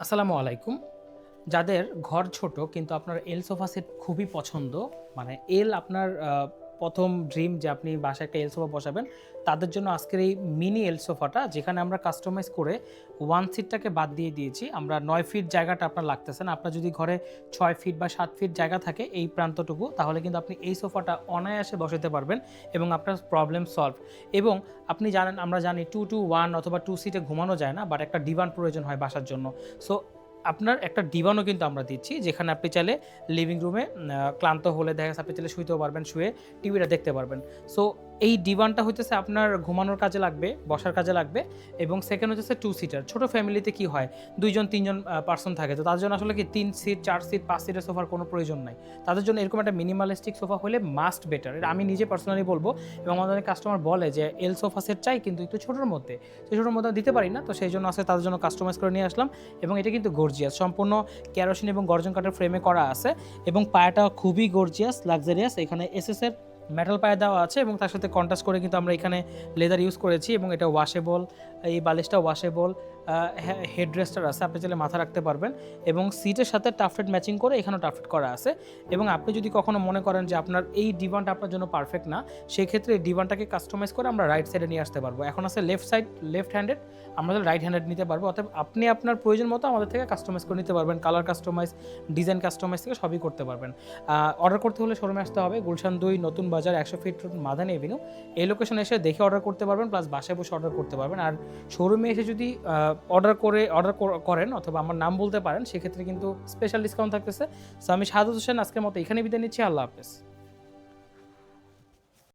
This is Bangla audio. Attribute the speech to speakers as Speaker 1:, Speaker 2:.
Speaker 1: আসসালামু আলাইকুম। যাদের ঘর ছোট কিন্তু আপনার এল সোফা সেট খুবই পছন্দ, মানে এল আপনার ১ম ড্রিম যে আপনি বাসায় একটা এল সোফা বসাবেন, তাদের জন্য আজকের এই মিনি এল সোফাটা যেখানে আমরা কাস্টমাইজ করে 1 সিটটাকে বাদ দিয়ে দিয়েছি। আমরা ৯ ফিট জায়গাটা আপনার লাগতেছে না। আপনার যদি ঘরে ৬ ফিট বা ৭ ফিট জায়গা থাকে এই প্রান্তটুকু, তাহলে কিন্তু আপনি এই সোফাটা অনায়াসে বসাতে পারবেন এবং আপনার প্রবলেম সলভ। এবং আপনি জানেন, আমরা জানি 2 টু 1 অথবা 2 সিটে ঘুমানো যায় না, বাট একটা ডিভান প্রয়োজন হয় বাসার জন্য। সো আপনার একটা ডিভানও কিন্তু আমরা দিচ্ছি, যেখানে আপনি চাইলে লিভিং রুমে ক্লান্ত হলে দেখা যাচ্ছে আপনি চাইলে শুইতেও পারবেন, শুয়ে টিভিটা দেখতে পারবেন। সো এই ডিভানটা হইতেছে আপনার ঘুমানোর কাজে লাগবে, বসার কাজে লাগবে। এবং সেকেন্ড হচ্ছে 2 সিটার। ছোট ফ্যামিলিতে কি হয়, ২ জন ৩ জন পারসন থাকে। তো তাদের জন্য আসলে কি ৩ সিট, ৪ সিট, ৫ সিটের সোফার কোনো প্রয়োজন নাই। তাদের জন্য এরকম একটা মিনিমালিস্টিক সোফা হলে মাস্ট বেটার। এটা আমি নিজে পার্সোনালি বলবো। এবং আমাদের অনেক কাস্টমার বলে যে এল সোফা সেট চাই কিন্তু একটু ছোটোর মধ্যে। তো ছোটোর মধ্যে দিতে পারি না। তো সেই জন্য আসলে তাদের জন্য কাস্টমাইজ করে নিয়ে আসলাম। এবং এটা কিন্তু গর্জিয়াস, সম্পূর্ণ কেরোসিন এবং গর্জন কাঠের ফ্রেমে করা আছে। এবং পায়াটা খুবই গর্জিয়াস, লাক্সারিয়াস। এখানে এসএস এর মেটাল পায়া দেওয়া আছে এবং তার সাথে কন্ট্রাস্ট করে কিন্তু আমরা এখানে লেদার ইউজ করেছি। এবং এটা ওয়াশেবল, এই বালিশটা ওয়াশেবল। হেডরেস্টার আছে, আপনি চাইলে মাথা রাখতে পারবেন। এবং সিটের সাথে টাফলেট ম্যাচিং করে এখানেও টাফলেট করা আছে। এবং আপনি যদি কখনো মনে করেন যে আপনার এই ডিভানটা আপনার জন্য পারফেক্ট না, সেই ক্ষেত্রে এই ডিভানটাকে কাস্টমাইজ করে আমরা রাইট সাইডে নিয়ে আসতে পারবো। এখন আছে লেফট সাইড, লেফট হ্যান্ডেড, আমরা রাইট হ্যান্ডেড নিতে পারবো। অর্থাৎ আপনি আপনার প্রয়োজন মতো আমাদের থেকে কাস্টমাইজ করে নিতে পারবেন। কালার কাস্টমাইজ, ডিজাইন কাস্টমাইজ থেকে সবই করতে পারবেন। অর্ডার করতে হলে শোরুমে আসতে হবে, গুলশান ২ নতুন বাজার ১০০ ফিট রোড, মাদানী এভিনিউ। এই লোকেশনে এসে দেখে অর্ডার করতে পারবেন, প্লাস বাসায় বসে অর্ডার করতে পারবেন। আর শোরুমে এসে যদি অর্ডার করেন অথবা আমার নাম বলতে পারেন, সেক্ষেত্রে কিন্তু স্পেশাল ডিসকাউন্ট থাকতেছে। সো আমি সাহাদুত হোসেন আজকের মতো এখানে বিদায় নিচ্ছি। আল্লাহ হাফেজ।